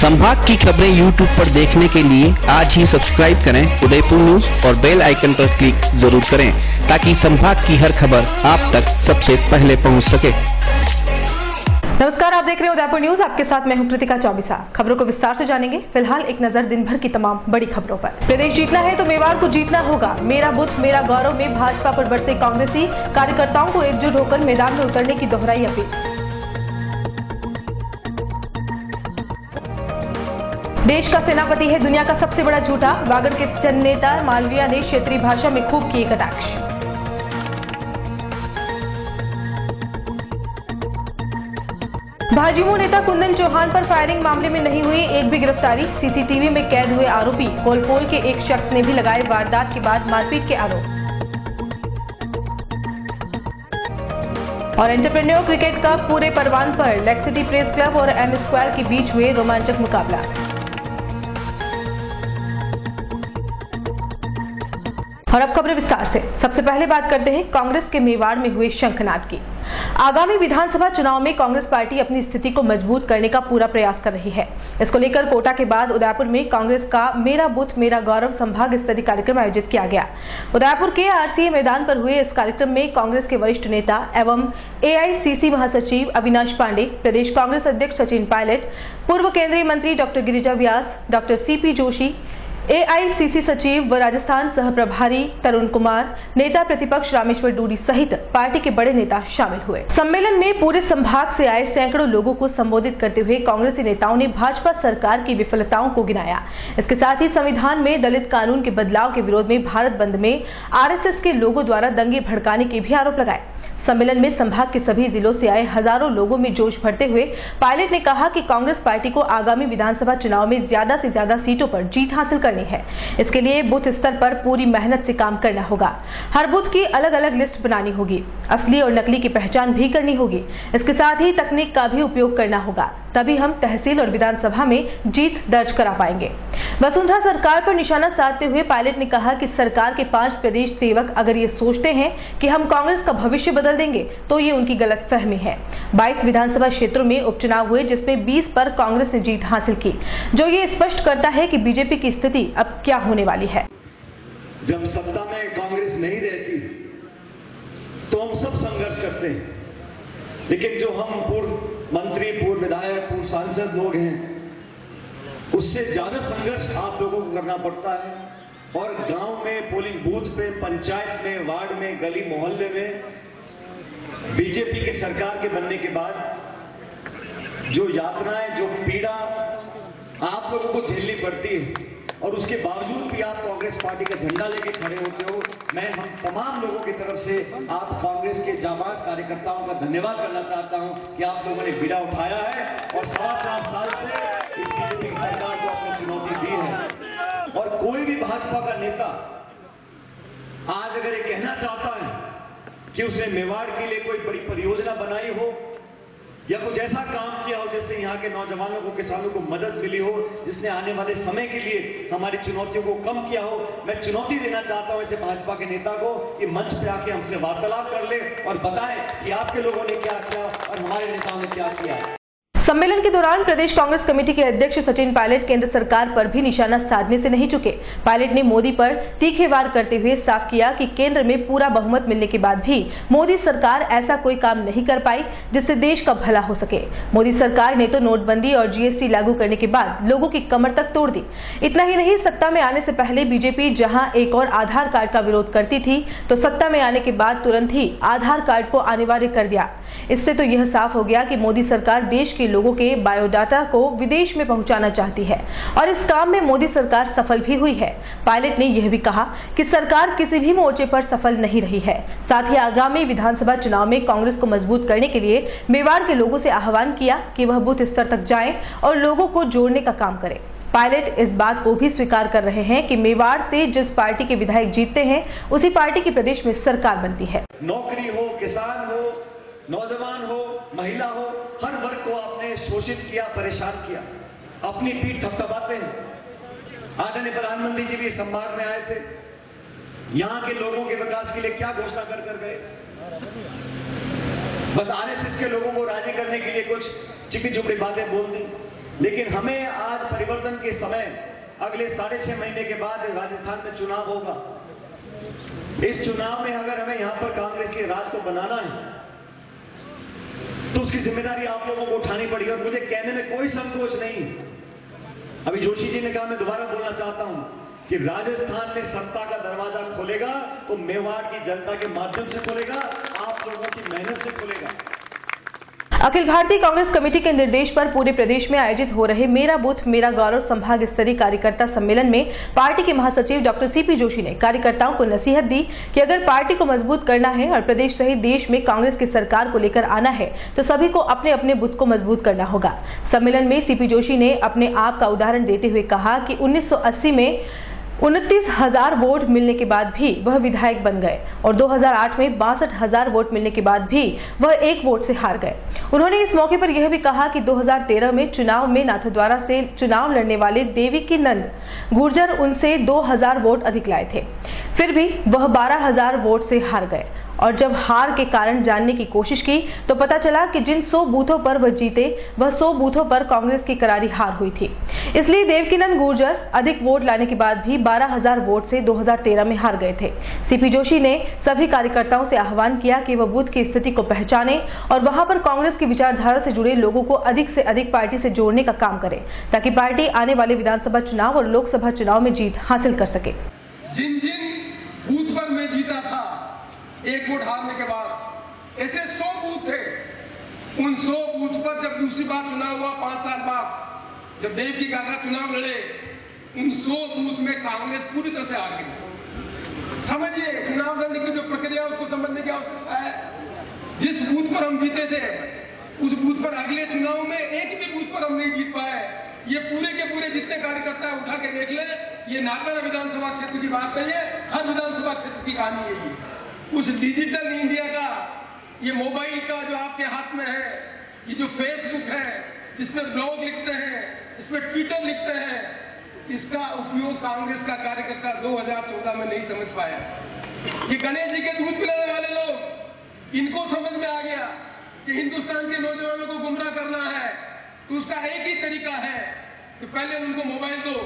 संभाग की खबरें यूट्यूब पर देखने के लिए आज ही सब्सक्राइब करें उदयपुर न्यूज और बेल आइकन पर क्लिक जरूर करें ताकि संभाग की हर खबर आप तक सबसे पहले पहुंच सके। नमस्कार, आप देख रहे हैं उदयपुर न्यूज। आपके साथ मैं हूं कृतिका चौबिसा। खबरों को विस्तार से जानेंगे। फिलहाल एक नजर दिन भर की तमाम बड़ी खबरों पर। प्रदेश जीतना है तो मेवाड़ को जीतना होगा। मेरा बुथ मेरा गौरव में भाजपा पर बरसे कांग्रेसी कार्यकर्ताओं को एकजुट होकर मैदान में उतरने की दोहराई अपील। देश का सेनापति है दुनिया का सबसे बड़ा झूठा। वागड़ के चंद नेता मालवीय ने क्षेत्रीय भाषा में खूब किए कटाक्ष। भाजपा नेता कुंदन चौहान पर फायरिंग मामले में नहीं हुई एक भी गिरफ्तारी। सीसीटीवी में कैद हुए आरोपी कोलपोल के एक शख्स ने भी लगाए वारदात के बाद मारपीट के आरोप। और एंटरप्रेन्योर क्रिकेट कप पूरे परवान पर लेक सिटी प्रेस क्लब और एम स्क्वायर के बीच हुए रोमांचक मुकाबला। और अब खबरें विस्तार से। सबसे पहले बात करते हैं कांग्रेस के मेवाड़ में हुए शंखनाद की। आगामी विधानसभा चुनाव में कांग्रेस पार्टी अपनी स्थिति को मजबूत करने का पूरा प्रयास कर रही है। इसको लेकर कोटा के बाद उदयपुर में कांग्रेस का मेरा बुथ मेरा गौरव संभाग स्तरीय कार्यक्रम आयोजित किया गया। उदयपुर के आरसीए मैदान पर हुए इस कार्यक्रम में कांग्रेस के वरिष्ठ नेता एवं एआईसीसी महासचिव अविनाश पांडे, प्रदेश कांग्रेस अध्यक्ष सचिन पायलट, पूर्व केंद्रीय मंत्री doctor Girija Vyas, doctor CP Joshi, AICC सचिव व राजस्थान सह प्रभारी तरुण कुमार, नेता प्रतिपक्ष रामेश्वर डूडी सहित पार्टी के बड़े नेता शामिल हुए। सम्मेलन में पूरे संभाग से आए सैकड़ों लोगों को संबोधित करते हुए कांग्रेसी नेताओं ने भाजपा सरकार की विफलताओं को गिनाया। इसके साथ ही संविधान में दलित कानून के बदलाव के विरोध में भारत बंद में आरएसएस के लोगों द्वारा दंगे भड़काने के भी आरोप लगाए। सम्मेलन में संभाग के सभी जिलों से आए हजारों लोगों में जोश भरते हुए पायलट ने कहा कि कांग्रेस पार्टी को आगामी विधानसभा चुनाव में ज्यादा से ज्यादा सीटों पर जीत हासिल करनी है। इसके लिए बूथ स्तर पर पूरी मेहनत से काम करना होगा। हर बूथ की अलग अलग लिस्ट बनानी होगी, असली और नकली की पहचान भी करनी होगी। इसके साथ ही तकनीक का भी उपयोग करना होगा, तभी हम तहसील और विधानसभा में जीत दर्ज करा पाएंगे। वसुंधरा सरकार पर निशाना साधते हुए पायलट ने कहा कि सरकार के 5 प्रदेश सेवक अगर ये सोचते हैं कि हम कांग्रेस का भविष्य बदल देंगे तो ये उनकी गलतफहमी है। 22 विधानसभा क्षेत्रों में उपचुनाव हुए जिसमें 20 पर कांग्रेस ने जीत हासिल की, जो ये स्पष्ट करता है कि बीजेपी की स्थिति अब क्या होने वाली है। जब सत्ता में कांग्रेस नहीं रहती तो हम सब संघर्ष करते हैं, लेकिन जो हम पूर्व मंत्री, पूर्व विधायक, पूर्व सांसद लोग हैं उससे ज्यादा संघर्ष आप लोगों को करना पड़ता है। और गांव में, पोलिंग बूथ पे, पंचायत में, वार्ड में, गली मोहल्ले में बीजेपी की सरकार के बनने के बाद जो यातनाएं, जो पीड़ा आप लोगों को झेलनी पड़ती है और उसके बावजूद भी आप कांग्रेस पार्टी का झंडा लेके खड़े होते हो, मैं हम तमाम लोगों की तरफ से आप कांग्रेस के जाबाज कार्यकर्ताओं का धन्यवाद करना चाहता हूं कि आप लोगों ने बीड़ा उठाया है और 4.25 साल से इस बीजेपी की सरकार को अपनी चुनौती दी है। और कोई भी भाजपा का नेता आज अगर ये कहना चाहता है कि उसने मेवाड़ के लिए कोई बड़ी परियोजना बनाई हो या कुछ ऐसा काम किया हो जिससे यहाँ के नौजवानों को, किसानों को मदद मिली हो, जिसने आने वाले समय के लिए हमारी चुनौतियों को कम किया हो, मैं चुनौती देना चाहता हूं ऐसे भाजपा के नेता को कि मंच पे आके हमसे वार्तालाप कर ले और बताएं कि आपके लोगों ने क्या किया और हमारे नेताओं ने क्या किया। सम्मेलन के दौरान प्रदेश कांग्रेस कमेटी के अध्यक्ष सचिन पायलट केंद्र सरकार पर भी निशाना साधने से नहीं चुके। पायलट ने मोदी पर तीखे वार करते हुए साफ किया कि केंद्र में पूरा बहुमत मिलने के बाद भी मोदी सरकार ऐसा कोई काम नहीं कर पाई जिससे देश का भला हो सके। मोदी सरकार ने तो नोटबंदी और जीएसटी लागू करने के बाद लोगों की कमर तक तोड़ दी। इतना ही नहीं, सत्ता में आने से पहले बीजेपी जहां एक और आधार कार्ड का विरोध करती थी तो सत्ता में आने के बाद तुरंत ही आधार कार्ड को अनिवार्य कर दिया। इससे तो यह साफ हो गया कि मोदी सरकार देश के लोगों के बायोडाटा को विदेश में पहुंचाना चाहती है और इस काम में मोदी सरकार सफल भी हुई है। पायलट ने यह भी कहा कि सरकार किसी भी मोर्चे पर सफल नहीं रही है। साथ ही आगामी विधानसभा चुनाव में कांग्रेस को मजबूत करने के लिए मेवाड़ के लोगों से आह्वान किया कि वह बूथ स्तर तक जाएं और लोगों को जोड़ने का काम करें। पायलट इस बात को भी स्वीकार कर रहे हैं कि मेवाड़ से जिस पार्टी के विधायक जीतते हैं उसी पार्टी की प्रदेश में सरकार बनती है। नौकरी हो, किसान हो, नौजवान हो, महिला हो, हर वर्ग को आपने शोषित किया, परेशान किया, अपनी पीठ थपथपाते हैं। आदरणीय प्रधानमंत्री जी भी संभाग में आए थे, यहां के लोगों के विकास के लिए क्या घोषणा कर गए। बस आरएसएस के लोगों को राजी करने के लिए कुछ चिकनी चुपड़ी बातें बोल दी। लेकिन हमें आज परिवर्तन के समय अगले 6.5 महीने के बाद राजस्थान में चुनाव होगा। इस चुनाव में अगर हमें यहां पर कांग्रेस के राज को बनाना है तो उसकी जिम्मेदारी आप लोगों को उठानी पड़ेगी। और मुझे कहने में कोई संकोच नहीं। अभी जोशी जी ने कहा, मैं दोबारा बोलना चाहता हूं कि राजस्थान में सत्ता का दरवाजा खोलेगा तो मेवाड़ की जनता के माध्यम से खोलेगा, आप लोगों की मेहनत से खोलेगा। अखिल भारतीय कांग्रेस कमेटी के निर्देश पर पूरे प्रदेश में आयोजित हो रहे मेरा बूथ मेरा गौरव संभाग स्तरीय कार्यकर्ता सम्मेलन में पार्टी के महासचिव डॉक्टर सीपी जोशी ने कार्यकर्ताओं को नसीहत दी कि अगर पार्टी को मजबूत करना है और प्रदेश सहित देश में कांग्रेस की सरकार को लेकर आना है तो सभी को अपने अपने बूथ को मजबूत करना होगा। सम्मेलन में सीपी जोशी ने अपने आप का उदाहरण देते हुए कहा कि 1980 में 29,000 वोट मिलने के बाद भी वह विधायक बन गए और 2008 में 62,000 वोट मिलने के बाद भी वह 1 वोट से हार गए। उन्होंने इस मौके पर यह भी कहा कि 2013 में चुनाव में नाथद्वारा से चुनाव लड़ने वाले देवीकीनंद गुर्जर उनसे 2,000 वोट अधिक लाए थे, फिर भी वह 12,000 वोट से हार गए। और जब हार के कारण जानने की कोशिश की तो पता चला कि जिन 100 बूथों पर वह जीते वह 100 बूथों पर कांग्रेस की करारी हार हुई थी। इसलिए देवकीनंद गुर्जर अधिक वोट लाने के बाद भी 12,000 वोट से 2013 में हार गए थे। सीपी जोशी ने सभी कार्यकर्ताओं से आह्वान किया कि वह बूथ की स्थिति को पहचाने और वहां पर कांग्रेस की विचारधारा से जुड़े लोगों को अधिक से अधिक पार्टी से जोड़ने का काम करे ताकि पार्टी आने वाले विधानसभा चुनाव और लोकसभा चुनाव में जीत हासिल कर सके। जिन जिन बूथ पर मैं जीता था 1 वोट हारने के बाद, ऐसे 100 बूथ थे। उन 100 बूथ पर जब दूसरी बार चुनाव हुआ 5 साल बाद, जब देव की काका चुनाव लड़े, उन 100 बूथ में कांग्रेस पूरी तरह से हार गई। समझिए, चुनाव लड़ने की जो प्रक्रिया उसको समझने की आवश्यकता है। जिस बूथ पर हम जीते थे उस बूथ पर अगले चुनाव में एक भी बूथ पर हम नहीं जीत पाए। ये पूरे के पूरे जितने कार्यकर्ता उठा के देख ले, ये नागरा विधानसभा क्षेत्र की बात नहीं है, हर विधानसभा क्षेत्र की कहानी है। उस डिजिटल इंडिया का, ये मोबाइल का जो आपके हाथ में है, ये जो फेसबुक है जिसमें ब्लॉग लिखते हैं, इसमें ट्विटर लिखते हैं, इसका उपयोग कांग्रेस का कार्यकर्ता 2014 में नहीं समझ पाया। ये गणेश जी के दूध पिलाने वाले लोग, इनको समझ में आ गया कि हिंदुस्तान के नौजवानों को गुमराह करना है तो उसका एक ही तरीका है कि पहले उनको मोबाइल दो।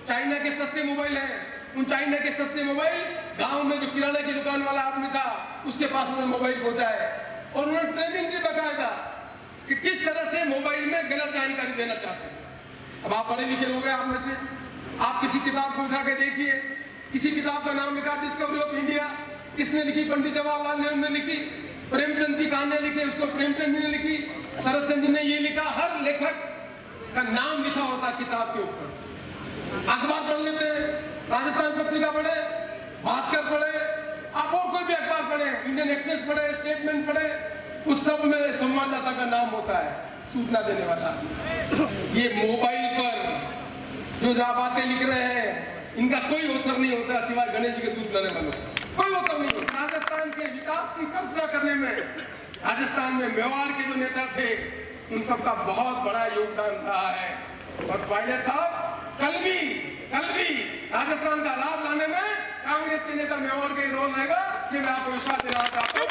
चाइना के सस्ते मोबाइल हैं, उन चाइना के सस्ते मोबाइल गांव में जो किराना की दुकान वाला आदमी था उसके पास उन्होंने मोबाइल पहुंचाया और उन्होंने ट्रेनिंग भी बताया कि किस तरह से मोबाइल में गलत जानकारी देना चाहते हैं। अब आप पढ़े लिखे लोग हैं, आप में से आप किसी किताब को उठा के देखिए, किसी किताब का नाम लिखा डिस्कवरी ऑफ इंडिया, किसने लिखी? पंडित जवाहरलाल नेहरू ने लिखी। प्रेमचंद की कहानियां लिखी, उसको प्रेमचंद जी ने लिखी। शरद चंद्र ने ये लिखा। हर लेखक का नाम लिखा होता किताब के ऊपर। अखबार पढ़ लेते हैं, राजस्थान पत्रिका पढ़े, भास्कर पढ़े, आप और कोई भी अखबार पढ़े, इंडियन एक्सप्रेस पढ़े, स्टेटमेंट पढ़े, उस सब में संवाददाता का नाम होता है, सूचना देने वाला। ये मोबाइल पर जो बातें लिख रहे हैं, इनका कोई असर नहीं होता सिवाय गणेश जी के दूध पिलाने वालों, कोई असर नहीं होता। राजस्थान के विकास की कल्पना करने में राजस्थान में मेवाड़ के जो नेता थे उन सबका बहुत बड़ा योगदान रहा है। और पायलट साहब, कल भी राजस्थान का लाभ लाने में कांग्रेस के नेता मेवाड़ का रोल रहेगा, ये मैं आपको विश्वास दिलाना चाहता हूं।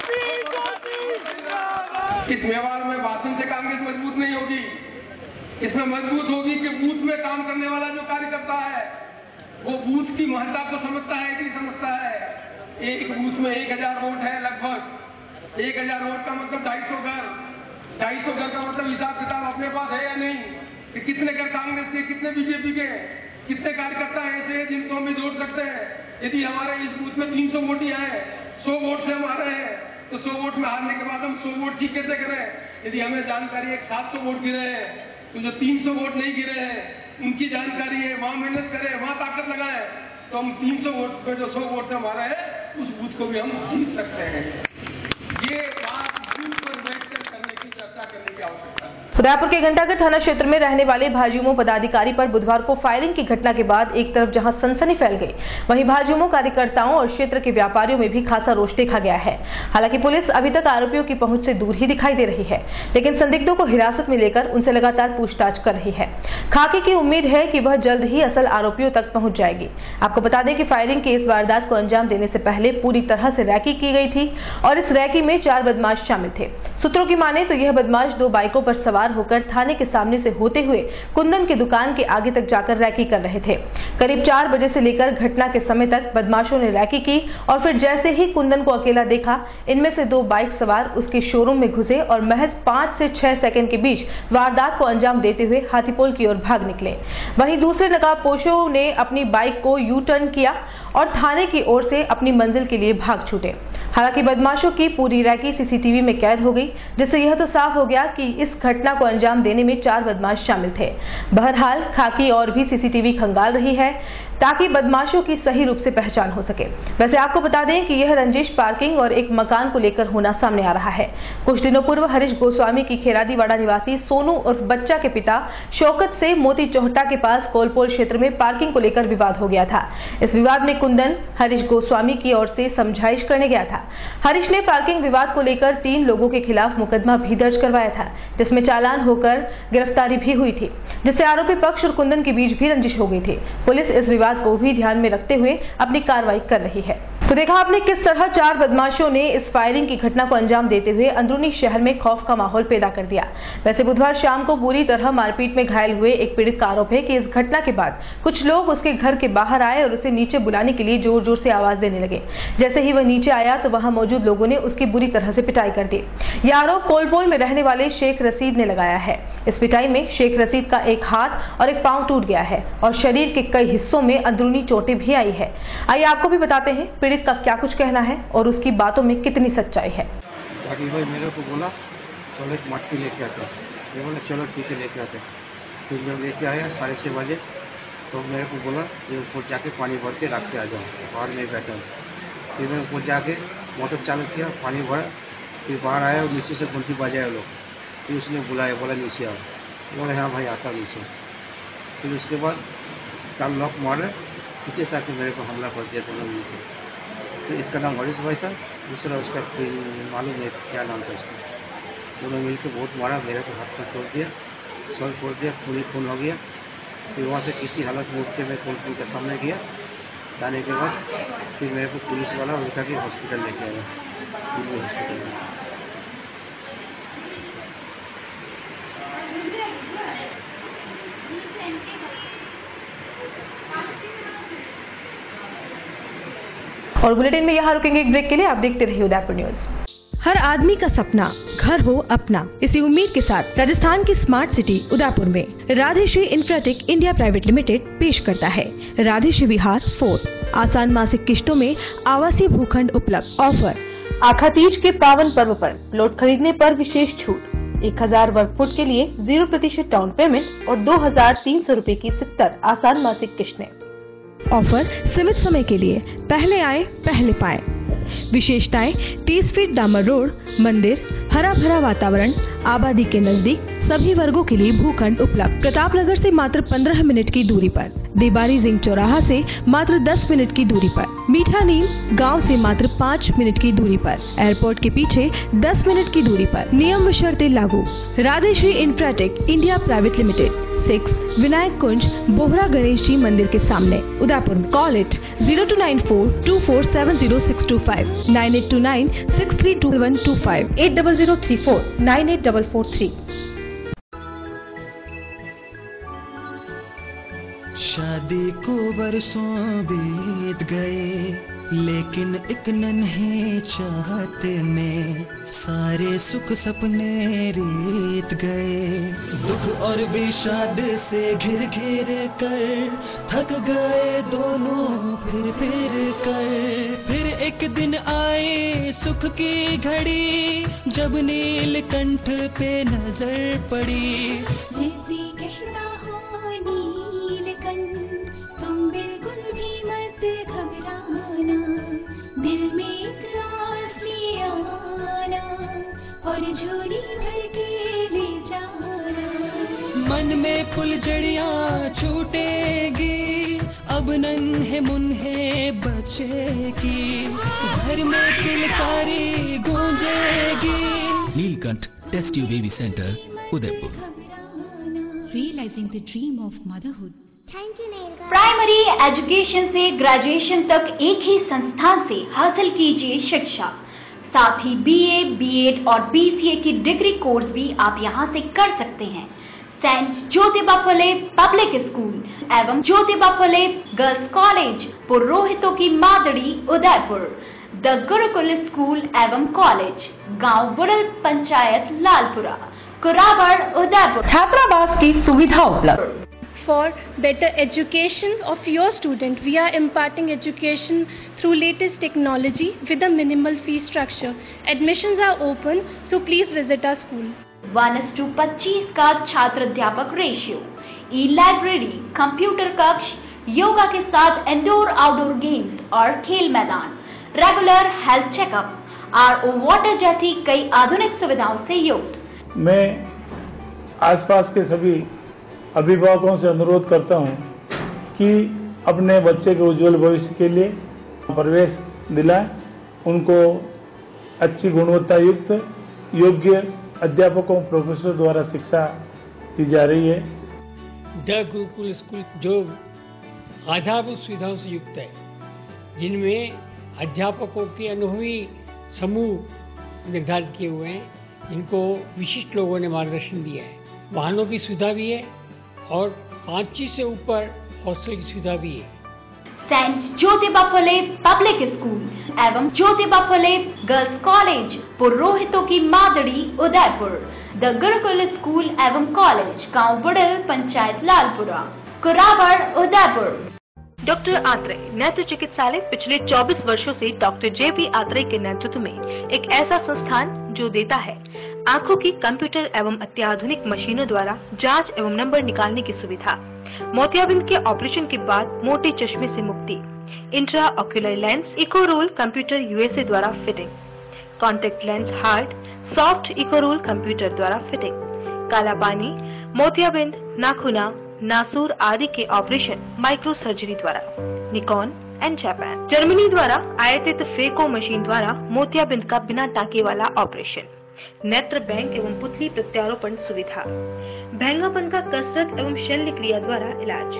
इस मेवाड़ में भाषण से कांग्रेस मजबूत नहीं होगी, इसमें मजबूत होगी कि बूथ में काम करने वाला जो कार्यकर्ता है वो बूथ की महत्ता को समझता है कि नहीं समझता है। एक बूथ में 1,000 वोट है, लगभग 1,000 वोट का मतलब 250 घर। 250 घर का मतलब हिसाब किताब अपने पास है या नहीं, कि कितने घर कांग्रेस के, कितने बीजेपी के, कितने कार्यकर्ता ऐसे हैं जिनको हम जोड़ सकते हैं। यदि हमारे इस बूथ में 300 वोट ही आए, 100 वोट से हम आ रहे हैं, तो 100 वोट में हारने के बाद हम 100 वोट ठीक कैसे करें? यदि हमें जानकारी है 700 वोट गिरे हैं, तो जो 300 वोट नहीं गिरे हैं उनकी जानकारी है, वहां मेहनत करें, वहां ताकत लगाएं, तो हम 300 वोट पे जो 100 वोट से हमारा है उस बूथ को भी हम जीत सकते हैं। ये बात बूथ पर बैठकर करने की, चर्चा करने की आवश्यकता है। उदयपुर के घंटाघर थाना क्षेत्र में रहने वाले भाजयुमो पदाधिकारी पर बुधवार को फायरिंग की घटना के बाद एक तरफ जहां सनसनी फैल गई, वहीं भाजयुमो कार्यकर्ताओं और क्षेत्र के व्यापारियों में भी खासा रोष देखा गया है। हालांकि पुलिस अभी तक आरोपियों की पहुंच से दूर ही दिखाई दे रही है, लेकिन संदिग्धों को हिरासत में लेकर उनसे लगातार पूछताछ कर रही है। खाकी की उम्मीद है कि वह जल्द ही असल आरोपियों तक पहुंच जाएगी। आपको बता दें कि फायरिंग की इस वारदात को अंजाम देने से पहले पूरी तरह से रैकी की गई थी और इस रैकी में 4 बदमाश शामिल थे। सूत्रों की माने तो यह बदमाश 2 बाइकों पर सवार सवार होकर थाने के सामने से होते हुए कुंदन की दुकान के आगे तक जाकर रैकी कर रहे थे। करीब 4 बजे से लेकर घटना के समय तक बदमाशों ने रैकी की और फिर जैसे ही कुंदन को अकेला देखा, इनमें से 2 बाइक सवार उसके शोरूम में घुसे और महज 5 से 6 सेकंड के बीच वारदात को अंजाम देते हुए हाथीपोल की ओर भाग निकले। वहीं दूसरे नकाबपोशों ने अपनी बाइक को यू टर्न किया और थाने की ओर से अपनी मंजिल के लिए भाग छूटे। हालांकि बदमाशों की पूरी रैकी सीसीटीवी में कैद हो गई, जिससे यह तो साफ हो गया कि इस घटना को अंजाम देने में 4 बदमाश शामिल थे। बहरहाल खाकी और भी सीसीटीवी खंगाल रही है ताकि बदमाशों की सही रूप से पहचान हो सके। वैसे आपको बता दें कि यह रंजिश पार्किंग और एक मकान को लेकर होना सामने आ रहा है। कुछ दिनों पूर्व हरीश गोस्वामी की खेरादीवाड़ा निवासी सोनू उर्फ बच्चा के पिता शौकत से मोती चौहटा के पास कोलपोल क्षेत्र में पार्किंग को लेकर विवाद हो गया था। इस विवाद में कुंदन हरीश गोस्वामी की ओर से समझाइश करने गया था। हरीश ने पार्किंग विवाद को लेकर 3 लोगों के खिलाफ मुकदमा भी दर्ज करवाया था, जिसमें चालान होकर गिरफ्तारी भी हुई थी, जिससे आरोपी पक्ष और कुंदन के बीच भी रंजिश हो गई थी। पुलिस इस विवाद को भी ध्यान में रखते हुए अपनी कार्रवाई कर रही है। तो देखा आपने किस तरह 4 बदमाशों ने इस फायरिंग की घटना को अंजाम देते हुए अंदरूनी शहर में खौफ का माहौल पैदा कर दिया। वैसे बुधवार शाम को बुरी तरह मारपीट में घायल हुए एक पीड़ित का आरोप है कि इस घटना के बाद कुछ लोग उसके घर के बाहर आए और उसे नीचे बुलाने के लिए जोर जोर से आवाज देने लगे। जैसे ही वह नीचे आया तो वहां मौजूद लोगों ने उसकी बुरी तरह से पिटाई कर दी। यह आरोप कोलपोल में रहने वाले शेख रशीद ने लगाया है। इस पिटाई में शेख रशीद का एक हाथ और एक पांव टूट गया है और शरीर के कई हिस्सों में अंदरूनी चोटें भी आई है। आइए आपको भी बताते हैं पीड़ित का क्या कुछ कहना है और उसकी बातों में कितनी सच्चाई है। भाई मेरे को बोला चलो एक मटकी लेके आते, मैं बोला चलो ठीक है लेके आते। फिर जब लेके आया 6:30 बजे तो मेरे को बोला कि ऊपर जाके पानी भर के रख के आ जाओ, बाहर में बैठा हूँ। फिर मैं ऊपर जाके मोटर चालू किया, पानी भरा, फिर बाहर आया और नीचे से घंटी बजाए लोग। फिर उसने बुलाया, बोला नीचे आओ, बोले हाँ भाई आता नीचे। फिर उसके बाद ताल लॉक मारे, पीछे से आके मेरे को हमला कर दिया दोनों मिलकर। तो इसका नाम हरीश भाई था, दूसरा उसका मालूम है क्या नाम था उसका। दोनों मिलकर बहुत मारा, मेरे को हाथ पर तोड़ दिया, सर फोड़ दिया, खून हो गया। फिर वहाँ से किसी हालत में उठ के मैं कोलपुर के सामने गया। जाने के बाद फिर मेरे को पुलिस वाला उठा के हॉस्पिटल लेके आया, दिल्ली हॉस्पिटल में। और बुलेटिन में यहाँ रुकेंगे एक ब्रेक के लिए। आप देखते रहिए उदयपुर न्यूज। हर आदमी का सपना घर हो अपना, इसी उम्मीद के साथ राजस्थान की स्मार्ट सिटी उदयपुर में राधेश्री इंफ्राटेक इंडिया प्राइवेट लिमिटेड पेश करता है राधेश्री विहार 4। आसान मासिक किश्तों में आवासीय भूखंड उपलब्ध। ऑफर आखा तीज के पावन पर्व पर प्लॉट खरीदने पर विशेष छूट। 1000 वर्ग फुट के लिए 0% डाउन पेमेंट और 2300 रूपए की 70 आसान मासिक किश्तें। ऑफर सीमित समय के लिए, पहले आए पहले पाए। विशेषताएं 30 फीट डामर रोड, मंदिर, हरा भरा वातावरण, आबादी के नजदीक, सभी वर्गों के लिए भूखंड उपलब्ध। प्रतापनगर से मात्र 15 मिनट की दूरी पर, देबारी रिंग चौराहा से मात्र 10 मिनट की दूरी पर, मीठा नीम गांव से मात्र 5 मिनट की दूरी पर, एयरपोर्ट के पीछे 10 मिनट की दूरी पर। नियम व शर्तें लागू। Radheshri infratech India private limited, 6 Vinayak Kunj, Bohra Ganesh ji मंदिर के सामने, उदयपुर। Call it 0294247065, 9829632125, 8034984443। शादी को बरसों बीत गए, लेकिन एक नन्हे चाहते में सारे सुख सपने रीत गए। दुख और विषाद से घिर घिर कर थक गए दोनों फिर कर। फिर एक दिन आए सुख की घड़ी, जब नीलकंठ पे नजर पड़ी। तुम बिल्कुल भी मत घबराना, दिल में एक रास ले आना और झोली भर के ले जाना। मन में फुलझड़ियाँ छूटेगी, अब नन्हे मुन्हे बचेगी, घर में किलकारी गूंजेगी। Neelkanth test tube baby centre, Udaipur. Realizing the dream of motherhood. Primary education से ग्रेजुएशन तक एक ही संस्थान से हासिल कीजिए शिक्षा। साथ ही BA, BEd और BCA की डिग्री कोर्स भी आप यहां से कर सकते हैं। Saint Jyotiba Phule public school एवं ज्योतिबा फुले गर्ल्स कॉलेज, पुरोहितों की मादड़ी, उदयपुर। द गुरुकुल स्कूल एवं कॉलेज, गांव बुड़ल, पंचायत लालपुरा, कुरावड़, उदयपुर। छात्रावास की सुविधा उपलब्ध। For better education of your student, we are imparting education through latest technology with a minimal fee structure. Admissions are open, so please visit our school. 1:25 का छात्र अध्यापक रेशियो, ई-लाइब्रेरी, कंप्यूटर कक्ष, योगा के साथ इंडोर आउटडोर गेम्स और खेल मैदान, regular health checkup, RO water जैसी कई आधुनिक सुविधाओं से युक्त। मैं आसपास के सभी अभिभावकों से अनुरोध करता हूं कि अपने बच्चे के उज्जवल भविष्य के लिए प्रवेश दिलाएं, उनको अच्छी गुणवत्ता युक्त योग्य अध्यापकों प्रोफेसर द्वारा शिक्षा दी जा रही है। द गुरुकुल स्कूल जो आधारभूत सुविधाओं से युक्त है, जिनमें अध्यापकों के अनुभवी समूह निर्धारित किए हुए हैं, जिनको विशिष्ट लोगों ने मार्गदर्शन दिया है। वाहनों की सुविधा भी है और 5 से ऊपर हॉस्टल की सुविधा भी है। Saint Jyotiba Phule public school एवं ज्योतिबा फुले गर्ल्स कॉलेज, पुरोहितों की मादड़ी, उदयपुर। द गुरुकुल स्कूल एवं कॉलेज, गांव बुड़ल, पंचायत लालपुरा, कुरावड़, उदयपुर। डॉक्टर आत्रेय नेत्र चिकित्सालय पिछले 24 वर्षों से डॉक्टर JP आत्रेय के नेतृत्व में एक ऐसा संस्थान जो देता है आंखों की कंप्यूटर एवं अत्याधुनिक मशीनों द्वारा जांच एवं नंबर निकालने की सुविधा, मोतियाबिंद के ऑपरेशन के बाद मोटे चश्मे से मुक्ति, इंट्रा ऑक्यूलर लेंस इको रोल कंप्यूटर USA द्वारा fitting, contact lens hard soft इको रोल कंप्यूटर द्वारा फिटिंग, काला पानी, मोतियाबिंद, नाखूना, नासूर आदि के ऑपरेशन माइक्रो सर्जरी द्वारा, निकॉन एंड जापान, जर्मनी द्वारा आयातित फेको मशीन द्वारा मोतियाबिंद का बिना टाँके वाला ऑपरेशन, नेत्र बैंक एवं पुतली प्रत्यारोपण सुविधा, भैंगापन का कसरत एवं शल्य क्रिया द्वारा इलाज,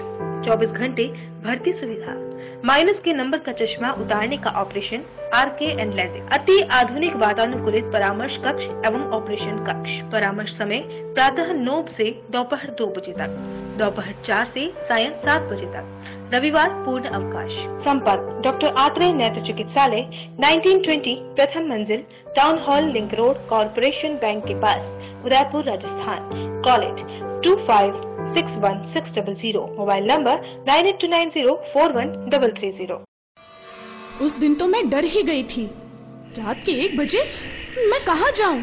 24 घंटे भर्ती सुविधा, माइनस के नंबर का चश्मा उतारने का ऑपरेशन, RK एंड लेजिक, अति आधुनिक वातानुकूलित परामर्श कक्ष एवं ऑपरेशन कक्ष। परामर्श समय प्रातः 9 से दोपहर 2 बजे तक, दोपहर 4 से सायं 7 बजे तक, रविवार पूर्ण अवकाश। संपर्क डॉक्टर आत्रेय नेत्र चिकित्सालय 1920 प्रथम मंजिल, town hall, link road, corporation bank के पास, Udaipur, Rajasthan. College 25616000, mobile number 9829041330। उस दिन तो मैं डर ही गई थी। रात के 1 बजे मैं कहाँ जाऊं?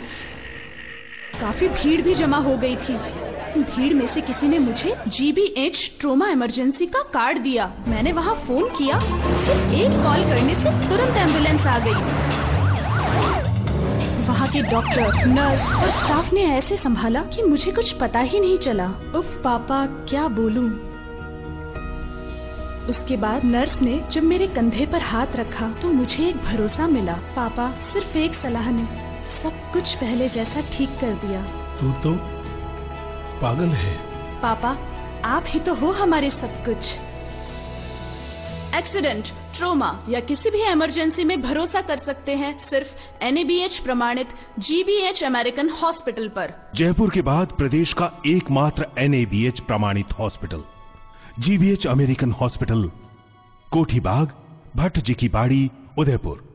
काफी भीड़ भी जमा हो गई थी। भीड़ में से किसी ने मुझे GBH ट्रोमा इमरजेंसी का कार्ड दिया। मैंने वहाँ फोन किया, सिर्फ एक कॉल करने से तुरंत एम्बुलेंस आ गई। वहाँ के डॉक्टर, नर्स और स्टाफ ने ऐसे संभाला कि मुझे कुछ पता ही नहीं चला। उफ पापा, क्या बोलूं। उसके बाद नर्स ने जब मेरे कंधे पर हाथ रखा तो मुझे एक भरोसा मिला। पापा, सिर्फ एक सलाह ने सब कुछ पहले जैसा ठीक कर दिया। तू तो पागल है। पापा, आप ही तो हो हमारे सब कुछ। एक्सीडेंट, ट्रोमा या किसी भी इमरजेंसी में भरोसा कर सकते हैं सिर्फ NABH प्रमाणित GBH अमेरिकन हॉस्पिटल पर। जयपुर के बाद प्रदेश का एकमात्र NABH प्रमाणित हॉस्पिटल GBH अमेरिकन हॉस्पिटल, कोठी बाग, भट्ट जी की बाड़ी, उदयपुर।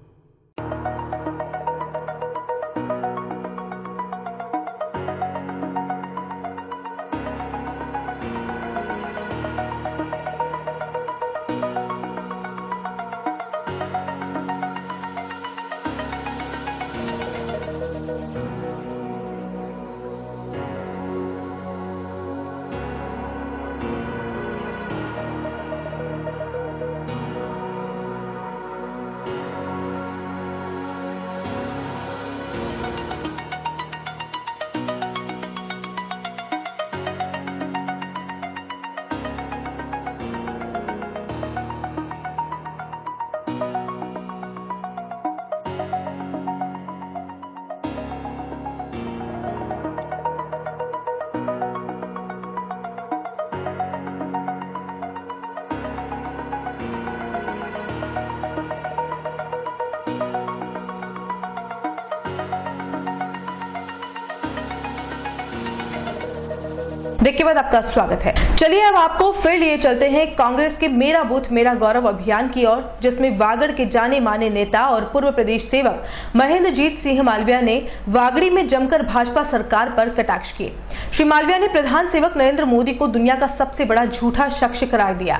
ब्रेक के बाद आपका स्वागत है। चलिए अब आपको फिर लिए चलते हैं कांग्रेस के मेरा बूथ मेरा गौरव अभियान की ओर, जिसमें वागड़ के जाने माने नेता और पूर्व प्रदेश सेवक महेंद्रजीत सिंह मालविया ने वागड़ी में जमकर भाजपा सरकार पर कटाक्ष किए। श्री मालविया ने प्रधान सेवक नरेंद्र मोदी को दुनिया का सबसे बड़ा झूठा शख्स करार दिया।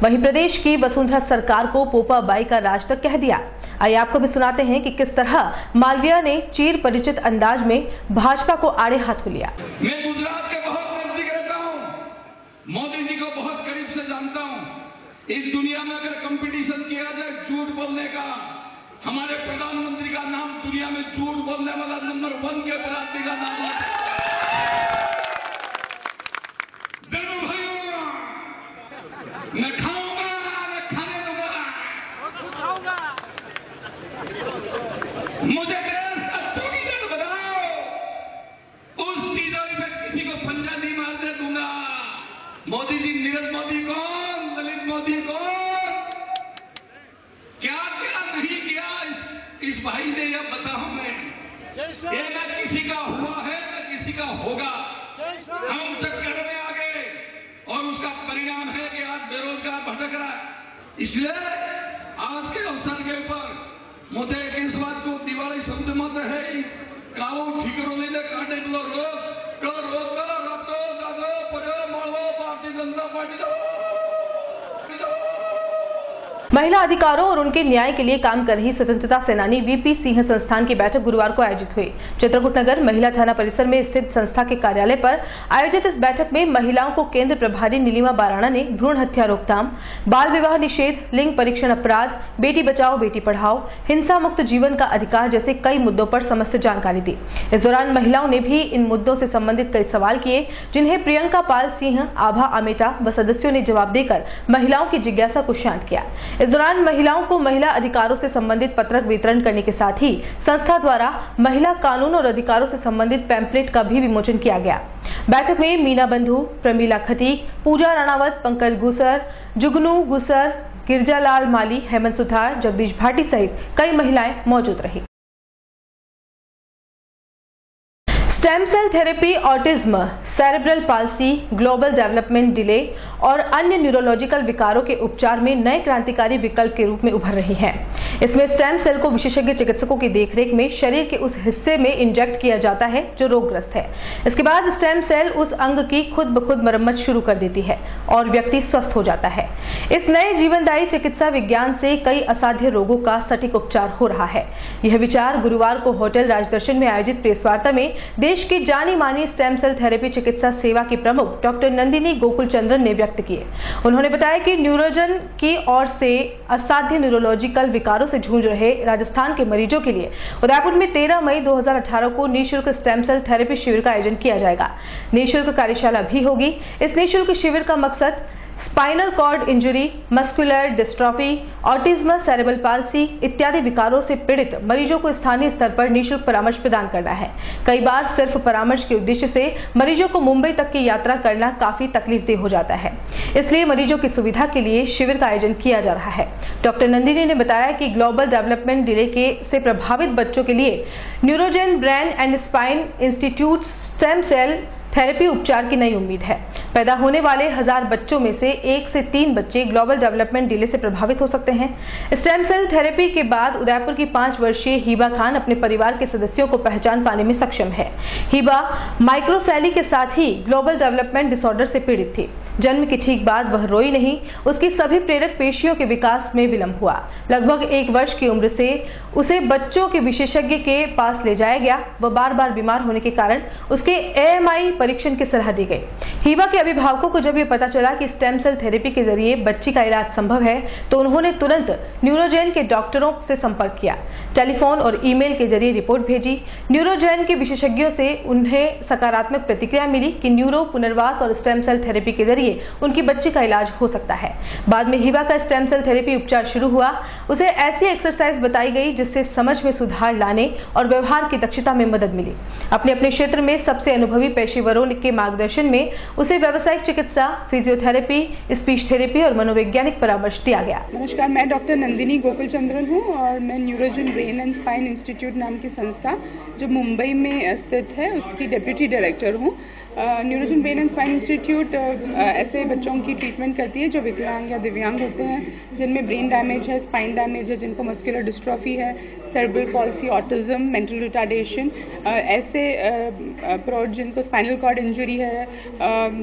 वहीं प्रदेश की वसुंधरा सरकार को पोपा बाई का राज तक कह दिया। आइए आपको भी सुनाते हैं कि किस तरह मालविया ने चिर परिचित अंदाज में भाजपा को आड़े हाथों लिया। मैं गुजरात के बहुत नजदीक रहता हूं, मोदी जी को बहुत करीब से जानता हूं। इस दुनिया में अगर कंपटीशन किया जाए झूठ बोलने का, हमारे प्रधानमंत्री का नाम दुनिया में झूठ बोलने वाला नंबर 1 के आदमी का नाम है। भाइयों, मैं खाऊंगा, मैं खाने दूंगा, मुझे देश का चौकीदार बनाओ, उस तिजोरी में किसी को पंजा नहीं मारने दूंगा। मोदी जी, नीरज मोदी कौन, ललित मोदी कौन, क्या क्या नहीं किया इस भाई ने, यह बताऊं मैं। ये न किसी का हुआ है न किसी का होगा। हम चक्कर में आ गए और उसका परिणाम है कि आज बेरोजगार भटक रहा है। इसलिए आज के अवसर के ऊपर मुझे इस बात को दिवाली शब्द मत है काऊ ठीकरो नहीं काटे भारतीय जनता पार्टी महिला अधिकारों और उनके न्याय के लिए काम कर रही स्वतंत्रता सेनानी वीपी सिंह संस्थान की बैठक गुरुवार को आयोजित हुई। चित्रकूट नगर महिला थाना परिसर में स्थित संस्था के कार्यालय पर आयोजित इस बैठक में महिलाओं को केंद्र प्रभारी नीलिमा बाराणा ने भ्रूण हत्या रोकथाम, बाल विवाह निषेध, लिंग परीक्षण अपराध, बेटी बचाओ बेटी पढ़ाओ, हिंसा मुक्त जीवन का अधिकार जैसे कई मुद्दों पर समस्त जानकारी दी। इस दौरान महिलाओं ने भी इन मुद्दों से संबंधित कई सवाल किए, जिन्हें प्रियंका पाल सिंह, आभा अमेटा व सदस्यों ने जवाब देकर महिलाओं की जिज्ञासा को शांत किया। इस दौरान महिलाओं को महिला अधिकारों से संबंधित पत्रक वितरण करने के साथ ही संस्था द्वारा महिला कानून और अधिकारों से संबंधित पैम्पलेट का भी विमोचन किया गया। बैठक में मीना बंधु, प्रमीला खटीक, पूजा राणावत, पंकज गुसर, जुगनू गुसर, गिरजालाल माली, हेमंत सुथार, जगदीश भाटी सहित कई महिलाएं मौजूद रही। Stem cell therapy autism, cerebral palsy, global development delay और अन्य न्यूरोलॉजिकल विकारों के उपचार में नए क्रांतिकारी विकल्प के रूप में उभर रही हैं। इसमें स्टेम सेल को विशेषज्ञ चिकित्सकों की देखरेख में शरीर के उस हिस्से में इंजेक्ट किया जाता है जो रोगग्रस्त है। इसके बाद स्टेम सेल उस अंग की खुद ब खुद मरम्मत शुरू कर देती है और व्यक्ति स्वस्थ हो जाता है। इस नए जीवनदायी चिकित्सा विज्ञान से कई असाध्य रोगों का सटीक उपचार हो रहा है। यह विचार गुरुवार को होटल राजदर्शन में आयोजित प्रेस वार्ता में देश की जानी मानी स्टेम सेल थेरेपी चिकित्सा सेवा की प्रमुख डॉक्टर नंदिनी गोकुल चंद्रन ने व्यक्त किए। उन्होंने बताया कि न्यूरोजन की ओर से असाध्य न्यूरोलॉजिकल विकारों से जूझ रहे राजस्थान के मरीजों के लिए उदयपुर में 13 मई 2018 को निःशुल्क स्टेम सेल थेरेपी शिविर का आयोजन किया जाएगा। निःशुल्क कार्यशाला भी होगी। इस निःशुल्क शिविर का मकसद spinal cord injury, muscular dystrophy, autism, cerebral palsy इत्यादि विकारों से पीड़ित मरीजों को स्थानीय स्तर पर निःशुल्क परामर्श प्रदान करना है। कई बार सिर्फ परामर्श के उद्देश्य से मरीजों को मुंबई तक की यात्रा करना काफी तकलीफदेह हो जाता है। इसलिए मरीजों की सुविधा के लिए शिविर का आयोजन किया जा रहा है। डॉक्टर नंदिनी ने बताया कि ग्लोबल डेवलपमेंट डिले से प्रभावित बच्चों के लिए Neurogen brain and spine institute stem cell therapy उपचार की नई उम्मीद है। पैदा होने वाले 1000 बच्चों में से 1 से 3 बच्चे ग्लोबल डेवलपमेंट डिले से प्रभावित हो सकते हैं। स्टेम सेल थेरेपी के बाद उदयपुर की 5 वर्षीय हिबा खान अपने परिवार के सदस्यों को पहचान पाने में सक्षम है। हिबा माइक्रोसेली के साथ ही ग्लोबल डेवलपमेंट डिसऑर्डर से पीड़ित थी। जन्म के ठीक बाद वह रोई नहीं। उसकी सभी प्रेरक पेशियों के विकास में विलंब हुआ। लगभग 1 वर्ष की उम्र से उसे बच्चों के विशेषज्ञ के पास ले जाया गया। वह बार-बार बीमार होने के कारण उसके AMI परीक्षण की सलाह दी गई। हिबा के अभिभावकों को जब यह पता चला कि स्टेम सेल थेरेपी के जरिए बच्ची का इलाज संभव है तो उन्होंने तुरंत न्यूरोजेन के डॉक्टरों से संपर्क किया। टेलीफोन और ईमेल के जरिए रिपोर्ट भेजी। न्यूरोजेन के विशेषज्ञों से उन्हें सकारात्मक प्रतिक्रिया मिली कि न्यूरो पुनर्वास और स्टेम सेल थेरेपी के जरिए उनकी बच्ची का इलाज हो सकता है। बाद में हिबा का स्टेम सेल थेरेपी उपचार शुरू हुआ। उसे ऐसी एक्सरसाइज बताई गई जिससे समझ में सुधार लाने और व्यवहार की दक्षता में मदद मिली। अपने अपने क्षेत्र में सबसे अनुभवी पेशेवरों के मार्गदर्शन में उसे व्यावसायिक चिकित्सा, फिजियोथेरेपी, स्पीच थेरेपी और मनोवैज्ञानिक परामर्श दिया गया। नमस्कार, मैं डॉक्टर नंदिनी गोकुल चंद्रन हूँ और मैं न्यूरोजन ब्रेन एंड स्पाइन इंस्टीट्यूट नाम की संस्था जो मुंबई में स्थित है उसकी डेप्यूटी डायरेक्टर हूँ। न्यूरोजन ब्रेन एंड स्पाइन इंस्टीट्यूट ऐसे बच्चों की ट्रीटमेंट करती है जो विकलांग या दिव्यांग होते हैं, जिनमें ब्रेन डैमेज है, स्पाइन डैमेज है, जिनको मस्कुलर डिस्ट्रॉफी है, cerebral palsy, autism, mental retardation, ऐसे जिनको स्पाइनल कॉर्ड इंजरी है,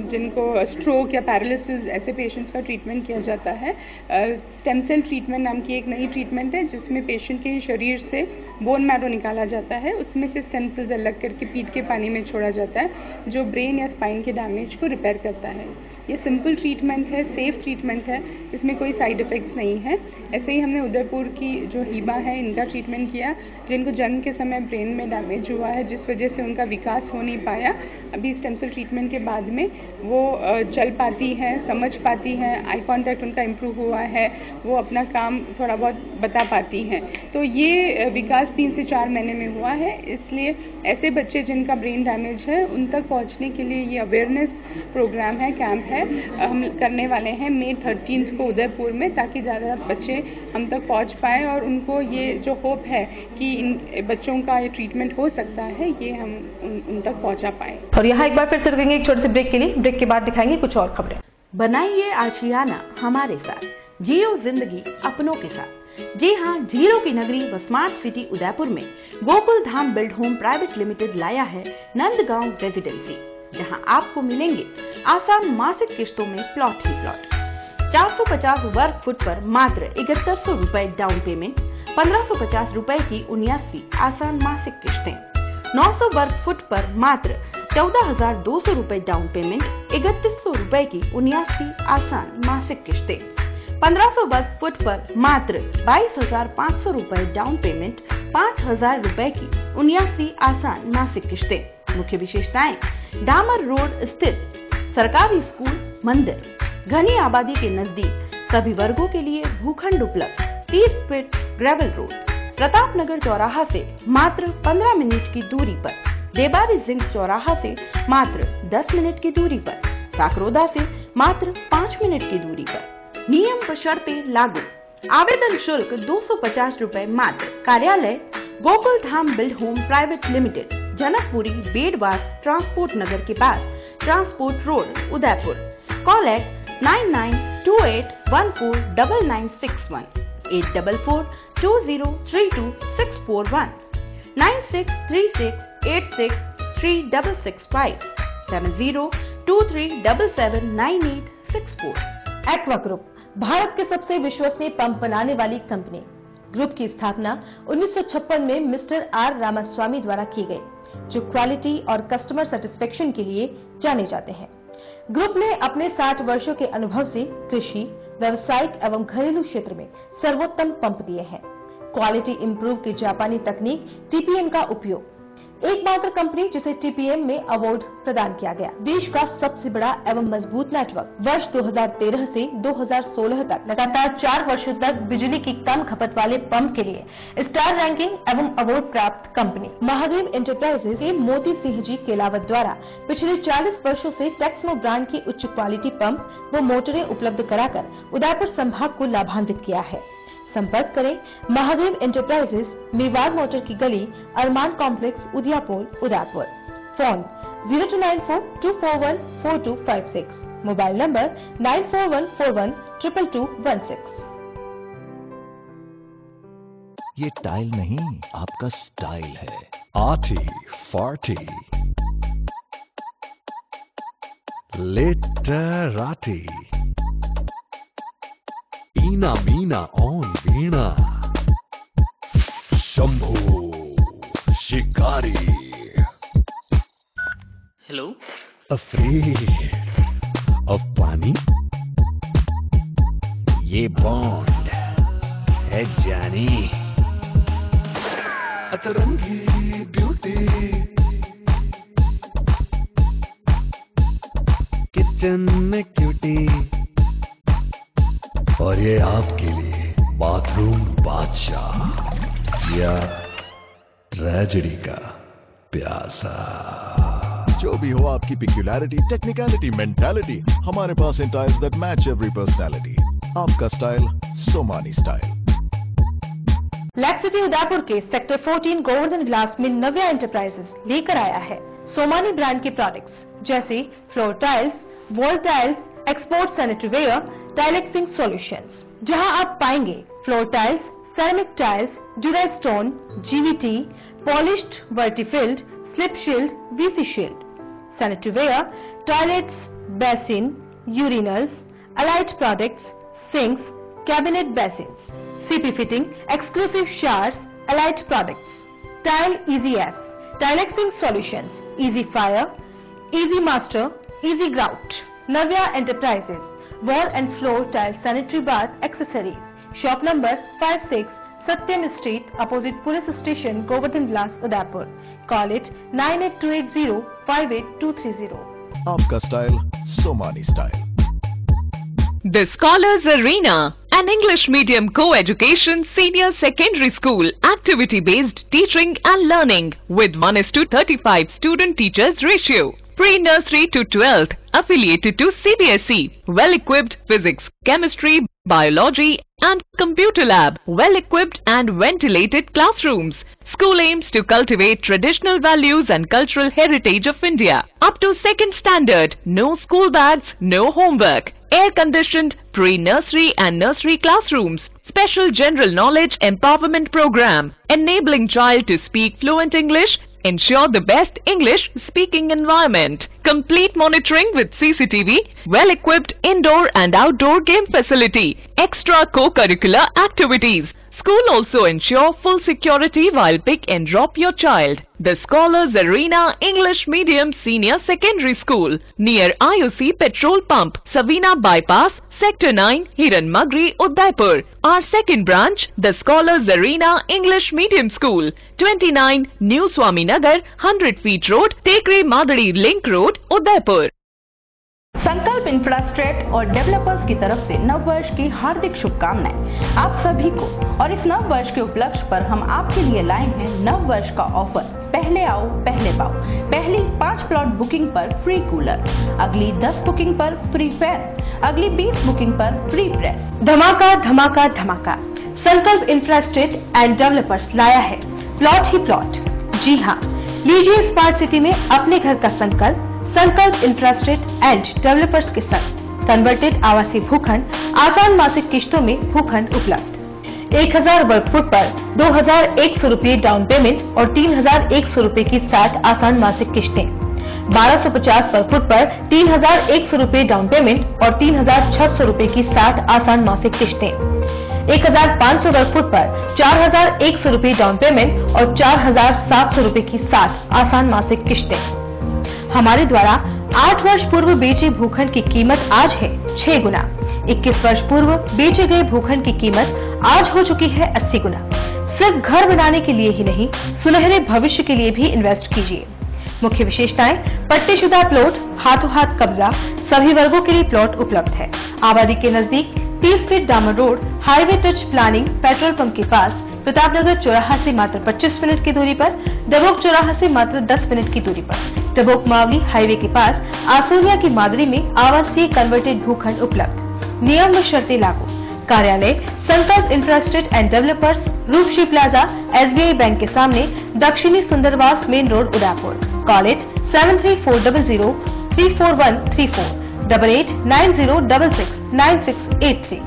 जिनको स्ट्रोक या पैरालिसिस, ऐसे पेशेंट्स का ट्रीटमेंट किया जाता है। स्टेम सेल ट्रीटमेंट नाम की एक नई ट्रीटमेंट है जिसमें पेशेंट के शरीर से बोन मैरो निकाला जाता है, उसमें से स्टेम सेल्स अलग करके पीट के पानी में छोड़ा जाता है जो ब्रेन या स्पाइन के डैमेज को रिपेयर करता है। ये सिंपल ट्रीटमेंट है, सेफ ट्रीटमेंट है, इसमें कोई साइड इफ़ेक्ट्स नहीं है। ऐसे ही हमने उदयपुर की जो हिबा है इनका ट्रीटमेंट किया, जिनको जन्म के समय ब्रेन में डैमेज हुआ है जिस वजह से उनका विकास हो नहीं पाया। अभी स्टेम सेल ट्रीटमेंट के बाद में वो चल पाती हैं, समझ पाती हैं, आई कॉन्टैक्ट उनका इम्प्रूव हुआ है, वो अपना काम थोड़ा बहुत बता पाती हैं। तो ये विकास 3 से 4 महीने में हुआ है, इसलिए ऐसे बच्चे जिनका ब्रेन डैमेज है उन तक पहुंचने के लिए ये अवेयरनेस प्रोग्राम है, कैंप है, हम करने वाले हैं May 13 को उदयपुर में, ताकि ज़्यादा बच्चे हम तक पहुंच पाए और उनको ये जो होप है कि इन बच्चों का ये ट्रीटमेंट हो सकता है, ये हम उन तक पहुंचा पाए। और यहाँ एक बार फिर से रुकेंगे एक छोटे से ब्रेक के लिए। ब्रेक के बाद दिखाएंगे कुछ और खबरें। बनाइए आशियाना हमारे साथ, जियो जिंदगी अपनों के साथ। जी हाँ, जीरो की नगरी व स्मार्ट सिटी उदयपुर में Gokul Dham build home private limited लाया है नंदगांव रेजिडेंसी, जहां आपको मिलेंगे आसान मासिक किस्तों में प्लॉट ही प्लॉट। 450 वर्ग फुट पर मात्र 7100 रुपए डाउन पेमेंट, 1550 रुपए की 79 आसान मासिक किस्तें। 900 वर्ग फुट पर मात्र 14,200 रुपए डाउन पेमेंट, 3100 रुपए की 79 आसान मासिक किस्तें। 1500 वर्ग फुट पर मात्र 22,500 रुपए डाउन पेमेंट, 5,000 रुपए की 79 आसान मासिक किस्तें। मुख्य विशेषताएं: डामर रोड स्थित सरकारी स्कूल, मंदिर, घनी आबादी के नजदीक, सभी वर्गों के लिए भूखंड उपलब्ध, 30 feet gravel road, Pratap Nagar चौराहा से मात्र 15 मिनट की दूरी पर, देबारी जिंक चौराहा से मात्र 10 मिनट की दूरी पर, साकरोदा से मात्र 5 मिनट की दूरी पर। नियम व शर्तें लागू। आवेदन शुल्क 250 रुपए मात्र। कार्यालय Gokul Dham build home private limited, Janakpuri Bedwas transport Nagar के पास, transport road Udaipur. Contact 9928149961, 8442032641, 9636863665, 7023779864। Aqua group Bharat के सबसे विश्वसनीय पंप बनाने वाली कंपनी। ग्रुप की स्थापना 1956 में मिस्टर आर रामास्वामी द्वारा की गई, जो क्वालिटी और कस्टमर सेटिस्फेक्शन के लिए जाने जाते हैं। ग्रुप ने अपने 60 वर्षों के अनुभव से कृषि, व्यावसायिक एवं घरेलू क्षेत्र में सर्वोत्तम पंप दिए हैं। क्वालिटी इंप्रूव की जापानी तकनीक टीपीएम का उपयोग, एकमात्र कंपनी जिसे टीपीएम में अवार्ड प्रदान किया गया। देश का सबसे बड़ा एवं मजबूत नेटवर्क। वर्ष 2013 से 2016 तक लगातार 4 वर्षों तक बिजली की कम खपत वाले पंप के लिए स्टार रैंकिंग एवं अवार्ड प्राप्त कंपनी। महादेव एंटरप्राइजेज के मोती सिंह जी केलावत द्वारा पिछले 40 वर्षों से टेक्समो ब्रांड की उच्च क्वालिटी पंप व मोटरें उपलब्ध कराकर उदयपुर संभाग को लाभान्वित किया है। संपर्क करें महादेव एंटरप्राइजेज, मेवाड़ मोटर की गली, Arman complex, Udiyapur, Udaipur. Phone 0294241426, mobile number 9414122216। ये टाइल नहीं, आपका स्टाइल है। आठी फार्टी लिटराटी, ईना मीना ऑन वीणा, शंभू शिकारी। हेलो। अफ्रीद ऑफ पानी, ये बॉन्ड है जानी। अतरंगी ब्यूटी, किचन में क्यूटी, और ये आपके लिए बाथरूम बादशाह या ट्रेजेडी का प्यासा। जो भी हो आपकी पिक्यूलैरिटी, टेक्निकलिटी, मेंटालिटी, हमारे पास हैं tiles that match every personality. आपका style Somany style. Lake city Udaipur के सेक्टर 14 गोवर्धन ग्लास में नव्या एंटरप्राइजेस लेकर आया है सोमानी ब्रांड के प्रोडक्ट्स। जैसे floor tiles, wall tiles, export sanitaryware, tile fixing solutions, जहां आप पाएंगे floor tiles, ceramic tiles, Durastone, GVT, polished वर्टिफिल्ड, slip shield, VC shield, sanitaryware, toilets, basin, urinals, allied products, sinks, cabinet basins, CP fitting, exclusive showers, allied products, tile easy F, tile fixing solutions, easy fire, easy master, easy grout, Navya enterprises, wall and floor tile sanitary bath accessories, shop number 56, Satyam street, opposite police station, Govardhan Vilas, Udaipur. Call it 9820582230। आपका style Somany style. The Scholars Arena, an English medium co-education senior secondary school, activity-based teaching and learning with 1:35 student-teachers ratio. Pre-nursery to 12th, affiliated to CBSE, well-equipped physics, chemistry, biology and computer lab, well-equipped and ventilated classrooms. School aims to cultivate traditional values and cultural heritage of India. Up to 2nd standard, no school bags, no homework. Air-conditioned pre-nursery and nursery classrooms. Special general knowledge empowerment program, enabling child to speak fluent English. Ensure the best English speaking environment. Complete monitoring with CCTV. Well-equipped indoor and outdoor game facility. Extra co-curricular activities. School also ensure full security while pick and drop your child. The Scholars Arena English Medium Senior Secondary School near IOC Petrol Pump, Savina Bypass, Sector 9, Hiranmagri, Udaipur. Our second branch, the Scholars Arena English Medium School, 29 New Swaminagar, 100 Feet Road, Tekri Madari Link Road, Udaipur. संकल्प infrastructure और developers की तरफ से नव वर्ष की हार्दिक शुभकामनाएं आप सभी को। और इस नव वर्ष के उपलक्ष्य पर हम आपके लिए लाए हैं नव वर्ष का ऑफर, पहले आओ पहले पाओ। पहली 5 प्लॉट बुकिंग पर फ्री कूलर, अगली 10 बुकिंग पर फ्री फैन, अगली 20 बुकिंग पर फ्री प्रेस। धमाका धमाका धमाका, संकल्प इंफ्रास्ट्रक्चर एंड डेवलपर्स लाया है प्लॉट ही प्लॉट। जी हाँ, लीजिए स्मार्ट सिटी में अपने घर का संकल्प। संकल्प इंफ्रास्ट्रक्चर एंड डेवलपर्स के साथ कन्वर्टेड आवासीय भूखंड, आसान मासिक किश्तों में भूखंड उपलब्ध। 1000 वर्ग फुट पर 2100 रुपये डाउन पेमेंट और 3100 रुपये की 60 आसान मासिक किश्तें। 1250 वर्ग फुट पर 3100 रुपये डाउन पेमेंट और 3600 रुपये की 60 आसान मासिक किश्तें। 1500 वर्ग फुट पर 4100 रुपये डाउन पेमेंट और 4700 रुपये की 60 आसान मासिक किश्तें। हमारे द्वारा 8 वर्ष पूर्व बेचे भूखंड की कीमत आज है 6 गुना। 21 वर्ष पूर्व बेचे गए भूखंड की कीमत आज हो चुकी है 80 गुना। सिर्फ घर बनाने के लिए ही नहीं, सुनहरे भविष्य के लिए भी इन्वेस्ट कीजिए। मुख्य विशेषताएं: पट्टेशुदा प्लॉट, हाथों हाथ कब्जा, सभी वर्गों के लिए प्लॉट उपलब्ध है। आबादी के नजदीक 30 फीट डामर road, highway touch planning, petrol pump के पास, प्रतापनगर चौराहा से मात्र 25 मिनट की दूरी पर, डबोक चौराहा से मात्र 10 मिनट की दूरी पर, डबोक मावली हाईवे के पास, आसोलिया की मादरी में आवासीय कन्वर्टेड भूखंड उपलब्ध। नियम व शर्तें लागू। कार्यालय Sankalp infrastructure and developers, Rupshree plaza, SBI bank के सामने, दक्षिणी Sundarwas main road, Udaipur. Call it 7340034134 8890669683।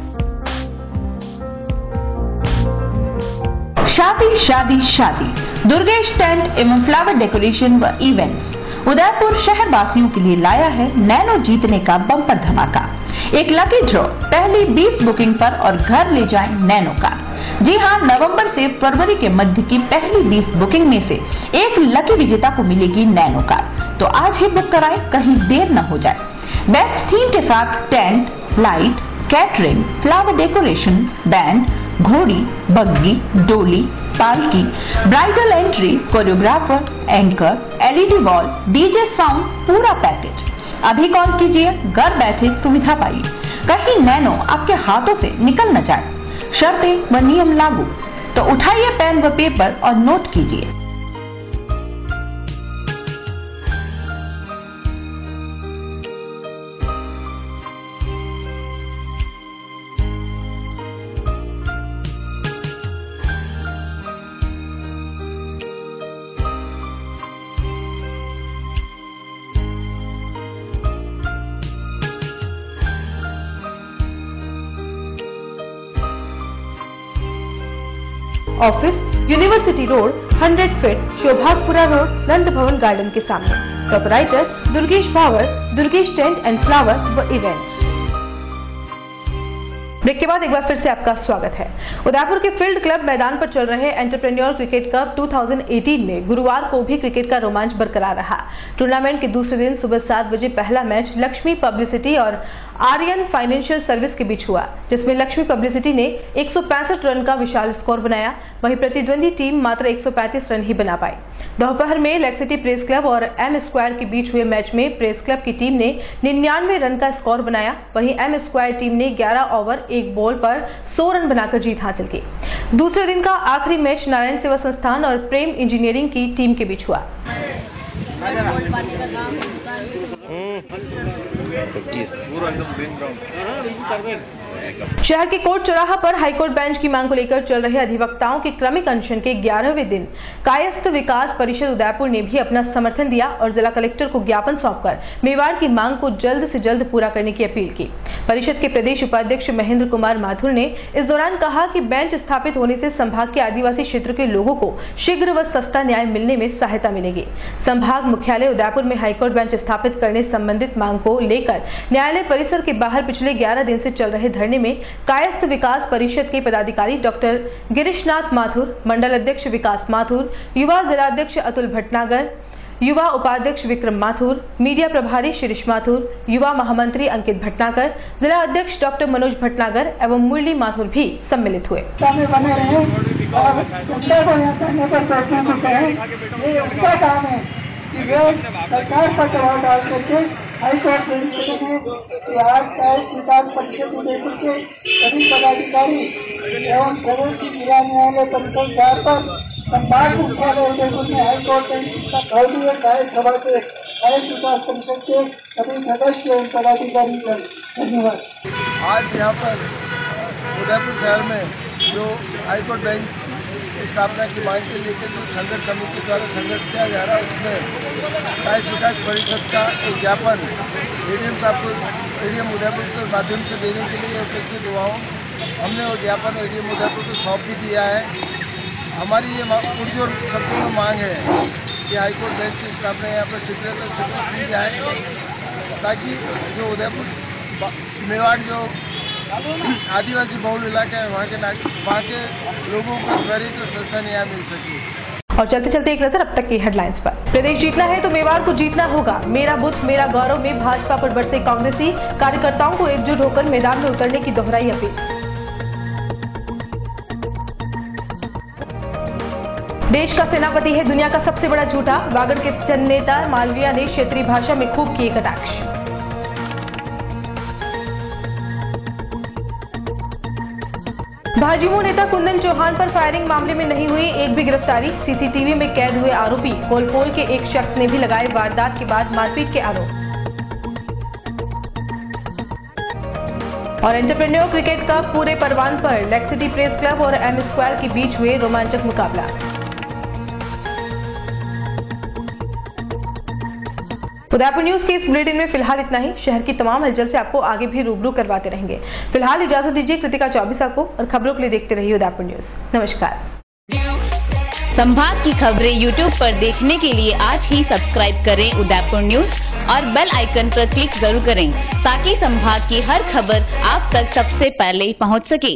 शादी शादी शादी, दुर्गेश टेंट एवं फ्लावर डेकोरेशन व इवेंट्स उदयपुर शहर वासियों के लिए लाया है नैनो जीतने का बम्पर धमाका। एक लकी ड्रॉ, पहली 20 बुकिंग पर और घर ले जाएं नैनो कार। जी हां, नवंबर से फरवरी के मध्य की पहली 20 बुकिंग में से एक लकी विजेता को मिलेगी नैनो कार। तो आज ही बुक कराएं, कहीं देर न हो जाए। बेस्ट थीम के साथ tent, light, catering, flower decoration, band, घोड़ी, बग्गी, डोली, पालकी, bridal entry, choreographer, anchor, LED wall, DJ sound, पूरा पैकेज। अभी कॉल कीजिए, घर बैठे सुविधा पाइए, कहीं नैनो आपके हाथों से निकल न जाए। शर्तें व नियम लागू। तो उठाइए पेन व पेपर और नोट कीजिए। Office, university road, 100 feet, Shobhagpura road, Nand Bhawan garden के सामने। Proprietor Durgesh Bhawar, Durgesh tent and flower व इवेंट्स। ब्रेक के बाद एक बार फिर से आपका स्वागत है। उदयपुर के फील्ड क्लब मैदान पर चल रहे एंटरप्रेन्योर क्रिकेट कप 2018 में गुरुवार को भी क्रिकेट का रोमांच बरकरार रहा। टूर्नामेंट के दूसरे दिन सुबह 7 बजे पहला मैच लक्ष्मी पब्लिसिटी और आर्यन फाइनेंशियल सर्विस के बीच हुआ, जिसमें लक्ष्मी पब्लिसिटी ने 165 रन का विशाल स्कोर बनाया। वहीं प्रतिद्वंदी टीम मात्र 135 रन ही बना पाई। दोपहर में लेक सिटी प्रेस क्लब और एम स्क्वायर के बीच हुए मैच में प्रेस क्लब की टीम ने 99 रन का स्कोर बनाया। वहीं एम स्क्वायर टीम ने 11 ओवर 1 बॉल पर 100 रन बनाकर जीत हासिल की। दूसरे दिन का आखिरी मैच नारायण सेवा संस्थान और प्रेम इंजीनियरिंग की टीम के बीच हुआ। शहर के कोर्ट चौराहा पर हाईकोर्ट बेंच की मांग को लेकर चल रहे अधिवक्ताओं के क्रमिक अनशन के 11वें दिन कायस्थ विकास परिषद उदयपुर ने भी अपना समर्थन दिया और जिला कलेक्टर को ज्ञापन सौंपकर मेवाड़ की मांग को जल्द से जल्द पूरा करने की अपील की। परिषद के प्रदेश उपाध्यक्ष महेंद्र कुमार माथुर ने इस दौरान कहा कि बेंच स्थापित होने से संभाग के आदिवासी क्षेत्र के लोगों को शीघ्र व सस्ता न्याय मिलने में सहायता मिलेगी। संभाग मुख्यालय उदयपुर में हाईकोर्ट बेंच स्थापित करने संबंधित मांग को लेकर न्यायालय परिसर के बाहर पिछले 11 दिन से चल रहे धरने में कायस्थ विकास परिषद के पदाधिकारी डॉक्टर गिरीशनाथ माथुर, मंडल अध्यक्ष विकास माथुर, युवा जिलाध्यक्ष अतुल भटनागर, युवा उपाध्यक्ष विक्रम माथुर, मीडिया प्रभारी शिरीष माथुर, युवा महामंत्री अंकित भटनागर, जिला अध्यक्ष डॉक्टर मनोज भटनागर एवं मुरली माथुर भी सम्मिलित हुए। सरकार पर दबाव डाल करके हाईकोर्ट बेंच में आज कायस्थ विकास परिषद उदयपुर के सभी पदाधिकारी एवं प्रदेश जिला न्यायालय परिषद द्वार पर संभाग मुख्यालय उदयपुर में हाईकोर्ट बेंच का गौरव कायस्थ सभा के कायस्थ विकास परिषद के सभी सदस्य एवं पदाधिकारी का धन्यवाद। आज यहाँ पर उदयपुर शहर में जो हाईकोर्ट बेंच स्थापना की मांग के लेकर जो संघर्ष समिति द्वारा संघर्ष किया जा रहा है, उसमें कायस्थ विकास परिषद का एक ज्ञापन एडीएम साहब को एडीएम उदयपुर के माध्यम से देने के लिए उपस्थित हुआ हूँ। हमने वो ज्ञापन एडीएम उदयपुर को सौंप भी दिया है। हमारी ये पुरजोर शब्दों में मांग है कि हाईकोर्ट बेंच की स्थापना यहाँ पर शीघ्र की जाए, ताकि जो उदयपुर मेवाड़ जो आदिवासी बहुल इलाका है वहाँ के लोगों को त्वरित तो सस्ता न्याय मिल सके। और चलते चलते एक नजर अब तक की हेडलाइंस पर। प्रदेश जीतना है तो मेवाड़ को जीतना होगा, मेरा बुथ मेरा गौरव में भाजपा पर बरसे कांग्रेसी, कार्यकर्ताओं को एकजुट होकर मैदान में उतरने की दोहराई अपील। देश का सेनापति है दुनिया का सबसे बड़ा झूठा, वागड़ के नेता मालवीय ने क्षेत्रीय भाषा में खूब किए कटाक्ष। भाजपा नेता कुंदन चौहान पर फायरिंग मामले में नहीं हुई एक भी गिरफ्तारी, सीसीटीवी में कैद हुए आरोपी कोलपोल के एक शख्स ने भी लगाए वारदात के बाद मारपीट के आरोप। और एंटरप्रेन्योर क्रिकेट कप पूरे परवान पर लेक सिटी प्रेस क्लब और एम स्क्वायर के बीच हुए रोमांचक मुकाबला। उदयपुर न्यूज के इस बुलेटिन में फिलहाल इतना ही। शहर की तमाम हलचल से आपको आगे भी रूबरू करवाते रहेंगे। फिलहाल इजाजत दीजिए कृतिका चौबीसा को और खबरों के लिए देखते रहिए उदयपुर न्यूज। नमस्कार। संभाग की खबरें यूट्यूब पर देखने के लिए आज ही सब्सक्राइब करें उदयपुर न्यूज और बेल आइकन पर क्लिक जरूर करें, ताकि संभाग की हर खबर आप तक सबसे पहले पहुंच सके।